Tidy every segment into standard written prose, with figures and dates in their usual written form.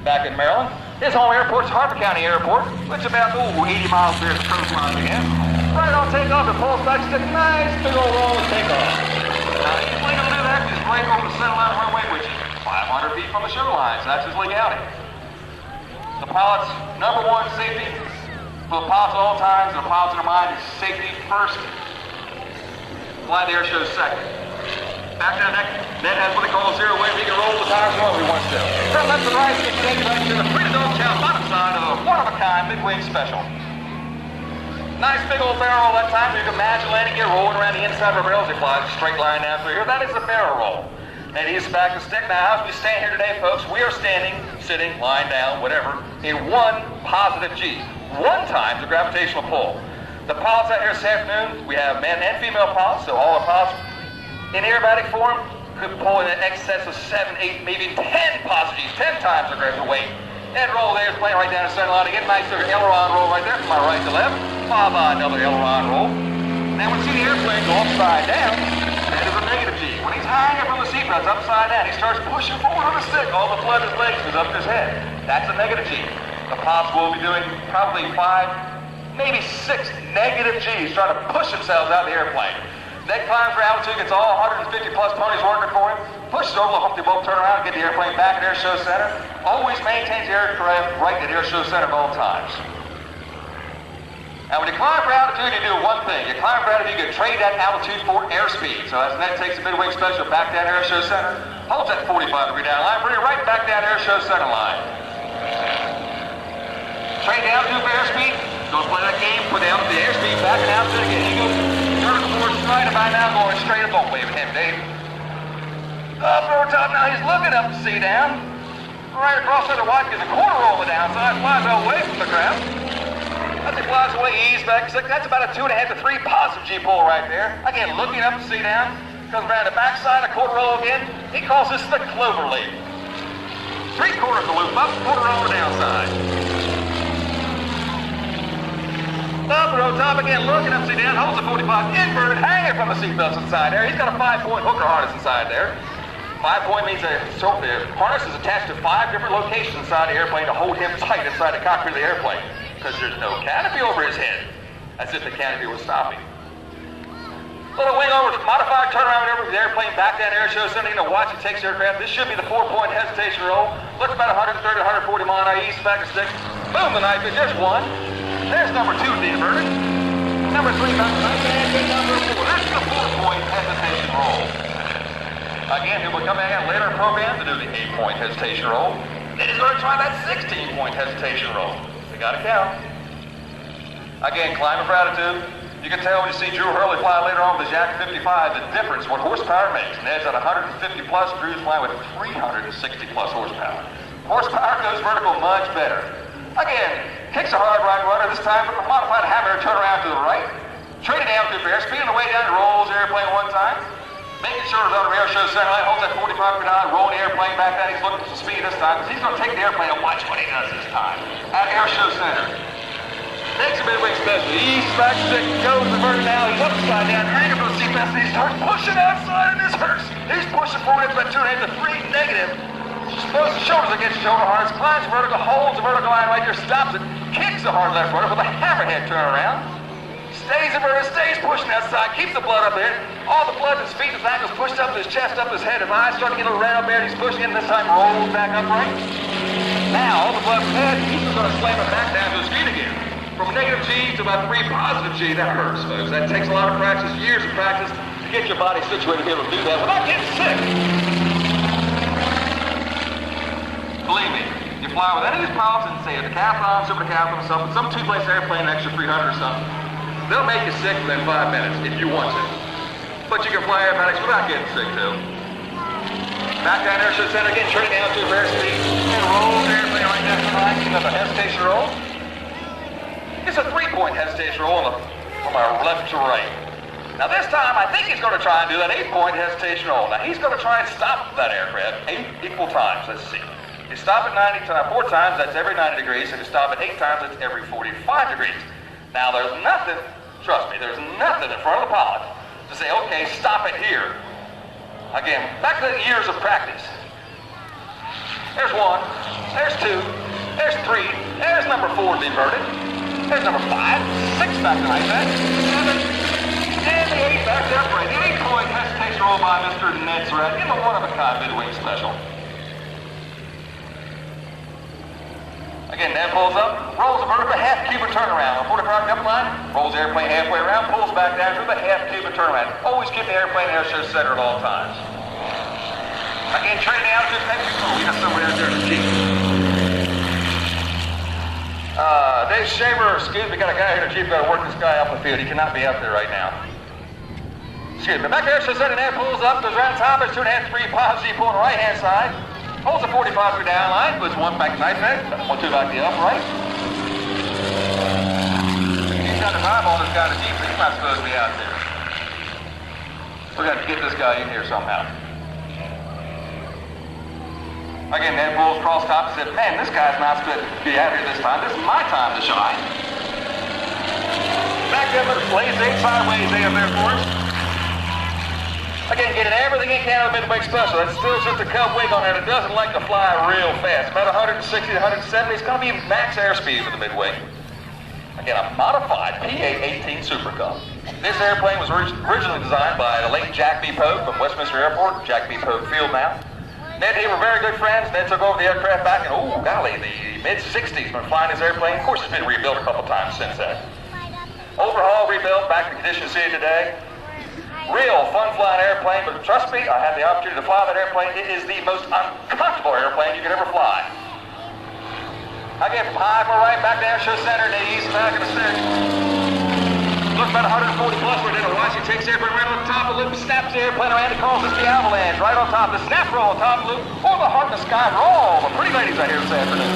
back in Maryland. His home airport's Harper County Airport, which is about 80 miles there at the coastline again. Right on takeoff, it pulls back, stick nice big old roll and takeoff. Now, the easiest way to do that is break over the center line runway, which is 500 feet from the shoreline, so that's his legality. The pilot's number one safety for the pilots at all times, and the pilots in their mind is safety first, fly the air show second. Back down deck, Ned has what they call a zero wave. He can roll the tires wherever he wants to. Turn left to right, stick the engine right to the free-to-go chow bottom side of a one-of-a-kind Midwing Special. Nice big old barrel roll that time. You can imagine landing here, rolling around the inside of the rails. He flies a straight line down through here. That is a barrel roll. And he's back to stick. Now, as we stand here today, folks, we are standing, sitting, lying down, whatever, in one positive G. 1 times the gravitational pull. The pilots out here this afternoon, we have men and female pilots, so all the pilots in aerobatic form could pull in excess of 7, 8, maybe 10 positive G's, 10 times the gravitational weight. And roll there, playing right down the center line again. Nice little aileron roll right there from my right to left. Followed by another aileron roll. Now when you see the airplane go upside down, that is a negative G. When he's hanging from the seatbelts upside down, he starts pushing forward on the stick. All the blood in his legs is up his head. That's a negative G. The pilots will be doing probably 5, maybe 6 negative G's trying to push themselves out of the airplane. Ned climbs for altitude, gets all 150 plus ponies working for him, pushes over the hump, they both turn around and get the airplane back at Airshow Center. Always maintains the aircraft right at Airshow Center at all times. Now when you climb for altitude, you do one thing. You climb for altitude, you can trade that altitude for airspeed. So as Ned takes the Midwing Special back down Airshow Center, holds that 45-degree down line, bring it right back down Airshow Center line. Trade the altitude for airspeed, go play that game, put the airspeed back in altitude again. He goes vertical forward straight, and by now going straight up, don't wave at him, Dave. Up over top now, he's looking up to see down. Right across the white gives a quarter roll on the downside, flies away from the ground. As he flies away, ease back. That's about a 2.5 to 3 positive G pull right there. Again, looking up to see down. Comes around the backside, a quarter roll again. He calls this the clover leaf. 3/4 of the loop up, quarter roll on the downside. Up and over top again, looking up, see down, holds a 45, inverted, hanging from the seatbelts inside there. He's got a 5-point hooker harness inside there. 5-point means the harness is attached to 5 different locations inside the airplane to hold him tight inside the cockpit of the airplane. Because there's no canopy over his head, as if the canopy was stopping. Little wing over, modified turnaround over the airplane back down Airshow Center. You know, watch it takes the aircraft. This should be the 4-point hesitation roll. Looks about 130, 140 mile an hour, east back a stick. Boom, the knife, there's 1. There's number 2, the inverted. Number 3, back to knife, and number 4. That's the 4-point hesitation roll. Again, he will come back out later in the program to do the 8-point hesitation roll. Then he's going to try that 16-point hesitation roll. You got to count. Again, climbing for altitude. You can tell when you see Drew Hurley fly later on with the Jack 55, the difference, what horsepower makes. Ned's at 150 plus, Drew's flying with 360 plus horsepower. Horsepower goes vertical much better. Again, kicks a hard right rudder, this time with a modified hammer, turn around to the right. Trade it down to airspeed on the way down, rolls the airplane 1 time. Making sure it's under Airshow Center line, holds that 45 degree down, rolling the airplane back down. He's looking for some speed this time, because he's going to take the airplane and watch what he does this time. At Airshow Center. Takes a Midwing Special, east back stick, goes inverted now, he's upside down, hanging from the seatbelt, and he starts pushing outside, and this hurts. He's pushing forward, it's about 2.5 to 3 negative. Throws the shoulders against shoulder harness, climbs vertical, holds the vertical line right there, stops it, kicks the hard left rudder with a hammerhead turnaround. Stays inverted, stays pushing outside, keeps the blood up there. All the blood in his feet, his ankles pushed up his chest, up his head, his eyes starting to get a little red up there, and he's pushing in, this time rolls back upright. Now, all the blood in his head, he's going to slam it back down to his feet again. From negative G to about 3 positive G, that hurts, folks. That takes a lot of practice, years of practice, to get your body situated to be able to do that without getting sick. Believe me, you fly with any of these pilots and say a decathlon, super decathlon or something, some 2-place airplane, an extra 300 or something, they'll make you sick within 5 minutes if you want to. But you can fly aerobatics without getting sick too. Back down Airshow Center again, turning down to airspeed, and roll the airplane right down to the line, another hesitation roll. It's a 3-point hesitation roll from our left to right. Now this time, I think he's going to try and do that 8-point hesitation roll. Now he's going to try and stop that aircraft 8 equal times. Let's see. If you stop at 4 times, that's every 90 degrees. If you stop at 8 times, that's every 45 degrees. Now there's nothing, trust me, there's nothing in front of the pilot to say, okay, stop it here. Again, back to the years of practice. There's 1. There's 2. There's 3. There's number 4 to be inverted. There's number 5. 6 back to right back. 7. And the 8 back to upright. The 8-point hesitation roll by Mr. Ned Surrat in the one-of-a-kind Midwing Special. Again, Ned pulls up, rolls a vertical half Cuban turnaround. On 45 up line, rolls the airplane halfway around, pulls back down to the half Cuban turnaround. Always keep the airplane airshow center at all times. Again, train the altitude. We got somebody out there in the Jeep. Dave Shaver, excuse me, got a guy here in the Jeep, got to work this guy off the field. He cannot be out there right now. Excuse me, back airshow center, Ned pulls up, goes around top, it's 2.5, 3 positive, G pull on the right-hand side. Holds a 45 degree down line, puts 1 back to knife edge, 1, 2 back to the upright. He's got the vibe on this guy in the Jeep, but he's not supposed to be out there. We got to get this guy in here somehow. Again, Ned pulls across top and said, man, this guy's not supposed to be out here this time. This is my time to shine. Back up, lays 8 sideways, they up there for us. Again, getting everything it can out of the Midwing Special. That's still just a cub wing on there that doesn't like to fly real fast. About 160 to 170. It's going to be max airspeed for the Midwing. Again, a modified PA-18 Super Cub. This airplane was originally designed by the late Jack B. Pope from Westminster Airport, Jack B. Pope Field Mount. Ned and he were very good friends. Ned took over the aircraft back in, oh golly, the mid-60s when flying his airplane. Of course, it's been rebuilt a couple times since then. Overhauled, rebuilt, back in the condition you see today. Real fun flying airplane, but trust me, I had the opportunity to fly that airplane. It is the most uncomfortable airplane you could ever fly. Again, from high for right, back to airshow center, knees, back in the center. Looks about 140 plus, we're doing a watch. He takes the airplane right on the top of the loop, snaps the airplane around, and calls this the avalanche. Right on top, the snap roll on top of the loop, or the heart in the sky roll. The pretty ladies out here this afternoon.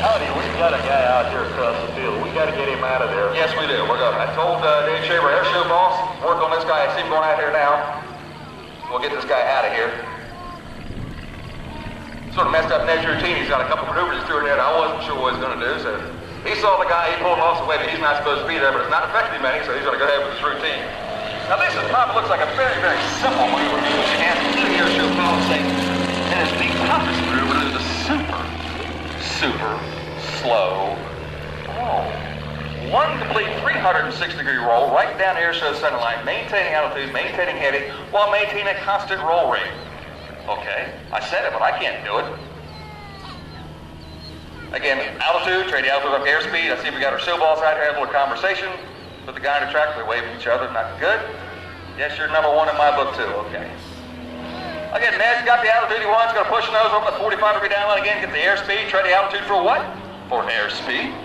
Howdy, we got a guy out here across the field. We got to get him out of there. Yes, we do. I told Dave Shaver, airshow boss, work on this guy. I see him going out here now. We'll get this guy out of here. Sort of messed up Ned's routine. He's got a couple maneuvers through there that I wasn't sure what he was going to do. So he saw the guy, he pulled off the way, but he's not supposed to be there, but it's not affecting him any, so he's going to go ahead with his routine. Now this probably looks like a very, very simple maneuver, which you have to do the airshow policy. And it's the toughest maneuver to do the super slow roll. 1 complete 360-degree roll right down the airshow center line, maintaining altitude, maintaining heading, while maintaining a constant roll rate. Okay, I said it, but I can't do it. Again, altitude, trade the altitude up airspeed. I see we got our show balls out here, have a little conversation with the guy in the track. They're waving at each other, not good. Yes, you're number 1 in my book too, okay. Again, Ned's got the altitude he wants, going to push the nose over the 45-degree down line again, get the airspeed, trade the altitude for what? For airspeed.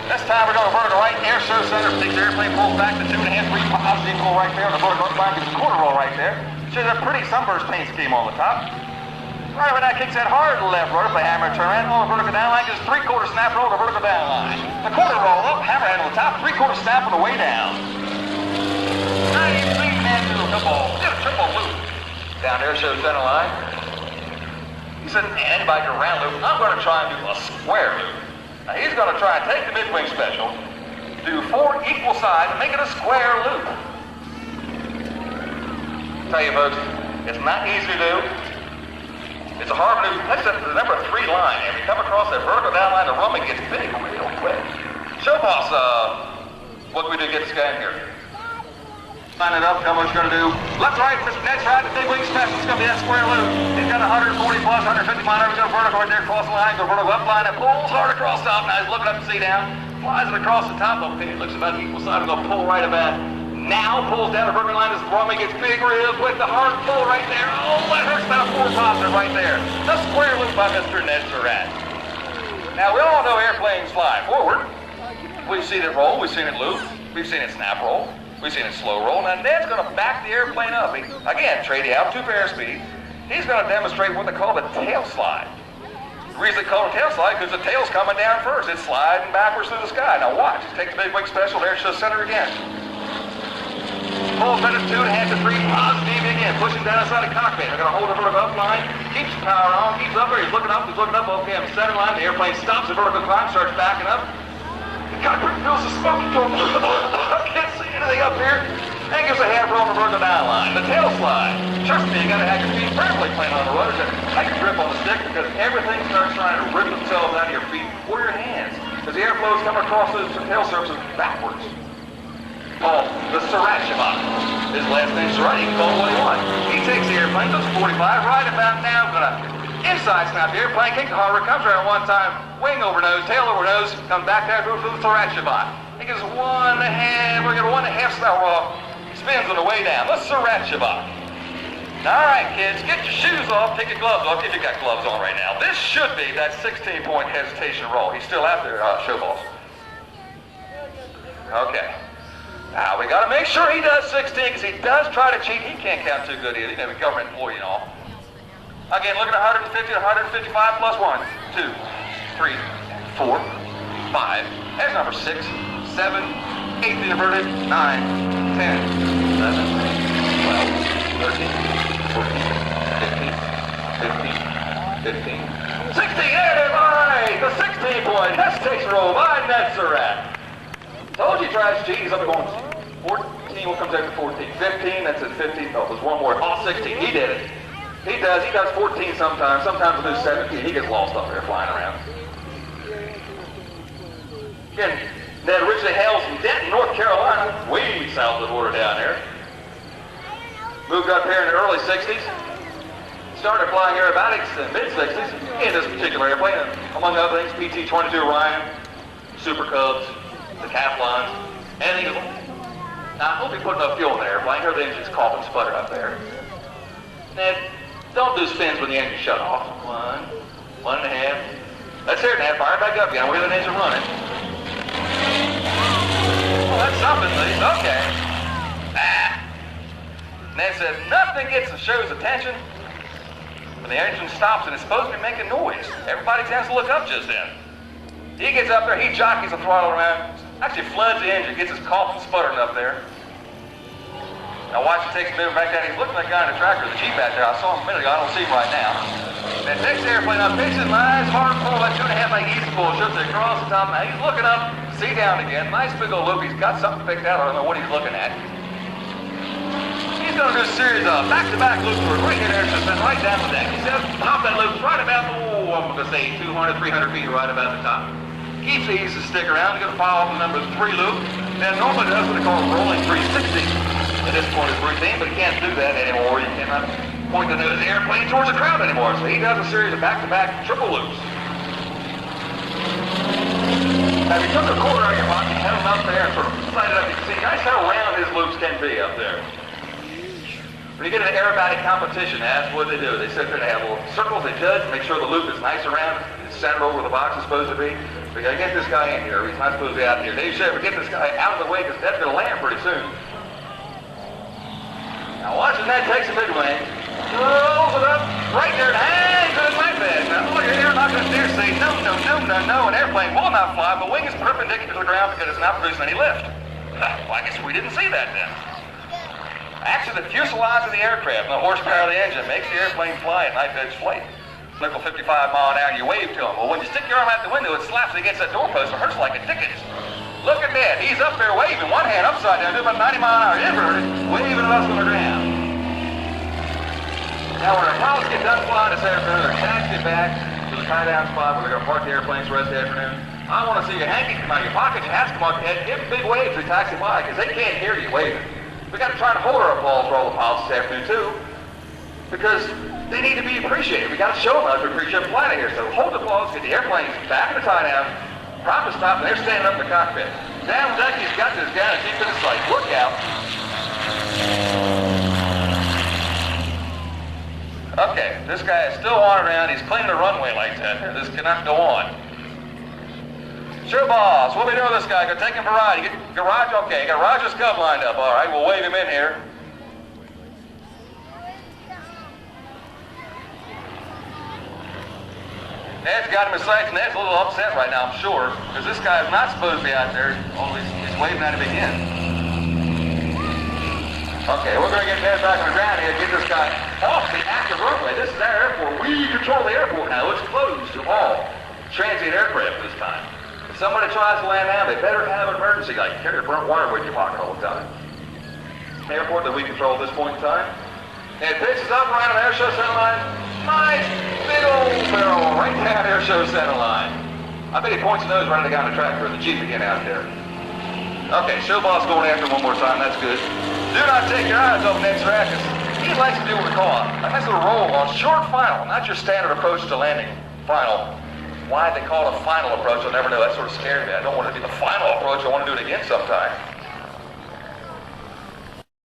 This time we're going to vertical right, airshow center, takes the airplane, pulls back to 2.5, 3 positive pull right there, and the vertical line gets a quarter roll right there. Shows a pretty sunburst paint scheme on the top. Right when that kicks that hard left rudder, play hammer turn around, on the vertical down line, just 3/4 snap roll to vertical down line. The quarter roll up, hammer hand on the top, 3/4 snap on the way down. Now you see Ned do a triple loop down there, shows center line. He said, anybody can round loop. I'm going to try and do a square loop. Now he's going to try and take the Midwing Special, do 4 equal sides, and make it a square loop. Tell you folks, it's not easy to do. It's a hard maneuver. That's the number 3 line. If you come across that vertical down line, the rumbling gets big real quick. Show boss, what can we do to get this guy in here? Line it up, tell me what he's going to do. Left, right, Mr. Ned Surrat, the Midwing Special. It's going to be that square loop. He's got 140 plus, 150 mile an hour. He's going to vertical right there across the line. Go vertical up line and pulls hard across the top. Now he's looking up to see down. Flies it across the top. Okay, it looks about equal side. We're going to pull right about. Now pulls down the vertical line as the rumbling gets big real quick. The hard pull right there. Oh, that hurts about a 4 positive right there. The square loop by Mr. Ned Surrat. Now we all know airplanes fly forward. We've seen it roll. We've seen it loop. We've seen it snap roll. We've seen it slow roll. Now Ned's going to back the airplane up. Again, trade the altitude for airspeed. He's going to demonstrate what they call the tail slide. The reason they call it tail slide is because the tail's coming down first. It's sliding backwards through the sky. Now watch. Let's take the Midwing Special to airshow center again. Pulls minutes 2.5 to 3, positive again, pushing down inside the cockpit. I'm going to hold the vertical up line, keeps the power on, keeps up there, he's looking up, okay, I'm center line, the airplane stops, the vertical climb, starts backing up. The cockpit feels the smoke, I can't see anything up here. And gives a half roll on the vertical down line. The tail slide, trust me, you gotta have your feet firmly planted on the rudders and tight grip on the stick because everything starts trying to rip themselves out of your feet or your hands as the airflows come across those tail surfaces backwards. Called the Surrat. His last name's Surrat. He can call what he wants. He takes the airplane, goes 45, right about now, gonna inside snap the airplane, kick the harbor, comes around one time, wing over nose, tail over nose, comes back there for the Surrat. He gets 1.5, we're gonna 1.5 star off, spins on the way down. The Surrat. All right, kids, get your shoes off, take your gloves off, if you got gloves on right now. This should be that 16-point hesitation roll. He's still out there, show balls. Okay. Now, we got to make sure he does 16, because he does try to cheat. He can't count too good either. He's a government employee and all. Again, looking at 150 to 155 plus 1, 2, 3, 4, 5. There's number 6, 7, 8 inverted, 9, 10, 11, 12, 13, 14, 15, 16. There it is, all right. The 16-point hesitation roll by Ned Surrat. Told you he tries to cheat. He's up to going 14. What comes after 14? 15. That's at 15. Oh, there's one more. All 16. He did it. He does. He does 14 sometimes. Sometimes he'll do 17. He gets lost up there flying around. Again, Ned originally hails from Denton, North Carolina, way south of the border down there. Moved up here in the early 60s. Started flying aerobatics in the mid-60s in this particular airplane, among other things, PT-22 Orion, Super Cubs, decathlons, anything. Now, I hope you put enough fuel in the airplane. Hear the engine's cough and sputter up there. Ned, don't do spins when the engine's shut off. 1, 1.5. Let's hear it, Ned. Fire it back up again. We'll hear the engine running. Well, that's something, at least. Okay. Ned says nothing gets the show's attention when the engine stops and it's supposed to be making noise. Everybody tends to look up just then. He gets up there, he jockeys the throttle around, actually floods the engine, gets his cough and sputtering up there. Now watch him take a minute back down. He's looking at that guy in the tractor, the Jeep back there. I saw him a minute ago, I don't see him right now. Then takes the airplane up, takes his nice hard pull, that 2.5 like easy pull, shows it across the top. Now he's looking up, see down again, nice big old loop. He's got something picked out, I don't know what he's looking at. He's going to do a series of back-to-back loops for a great air suspension right down the deck. He says, top that loop right about, I'm going to say 200, 300 feet right about the top. Keeps the easy to stick around. He's going to follow up the number 3 loop. And normally does what they call a rolling 360 at this point of his routine, but he can't do that anymore. You cannot point the nose of the airplane towards the crowd anymore. So he does a series of back-to-back triple loops. Now, if you took a quarter out of your pocket, held him up there, and sort of slide it up, you can see nice how round his loops can be up there. When you get an aerobatic competition, that's what they do. They sit there and they have little circles they judge, make sure the loop is nice around, it's centered over where the box is supposed to be. We gotta get this guy in here. He's not supposed to be out here. Dave said, we get this guy out of the way because Ned's gonna land pretty soon. Now watch as Ned takes a big wing, rolls it up, right there, and hangs it like that. Now all you're not gonna dare say no, no, no, no, no. An airplane will not fly. The wing is perpendicular to the ground because it's not producing any lift. Well, I guess we didn't see that then. Actually, the fuselage of the aircraft and the horsepower of the engine makes the airplane fly at knife edge flight. Nickel 55 mile an hour, and you wave to him. Well, when you stick your arm out the window, it slaps against that doorpost and hurts like a dickens. Look at that. He's up there waving, one hand upside down, doing about 90 mile an hour inverted, waving at us on the ground. Now, when our pilots get done flying this afternoon, they're taxiing back to the tie-down spot where they're going to park the airplanes for the rest of the afternoon. I want to see your hanky come out of your pocket, your hats come off your head, give big waves as we taxi by, because they can't hear you waving. We got to try to hold our applause for all the pilots this afternoon too, because they need to be appreciated. We got to show them how to appreciate the flight here. So hold the applause, get the airplanes back in the tie down, proper stop, and they're standing up in the cockpit. Down deck, he's got this guy deep in his sight. Look out! Okay, this guy is still on around. He's cleaning the runway like that. This cannot go on. Sure, boss. What do we do with this guy? Go take him for a ride. You get garage? Okay, got Roger's Cub lined up. All right, we'll wave him in here. Ned's got him in sight. Ned's a little upset right now, I'm sure, because this guy is not supposed to be out there. Oh, he's waving at him again. Okay, we're going to get Ned back on the ground here, get this guy off the active runway. This is our airport. We control the airport now. It's closed to all transient aircraft this time. Somebody tries to land down, they better have an emergency, like carry a burnt water with your pocket all the time. The airport that we control at this point in time, And pitches up right on the Airshow center line. Nice big old barrel right down Airshow center line. I bet he points his nose right at the guy on the track for the Jeep again out there. Okay, show boss going after him one more time. That's good. Do not take your eyes off Ned Surrat. He likes to do what we call a nice little roll on short final, not your standard approach to landing final. Why they call it a final approach, I'll never know. That sort of scared me. I don't want it to be the final approach. I want to do it again sometime.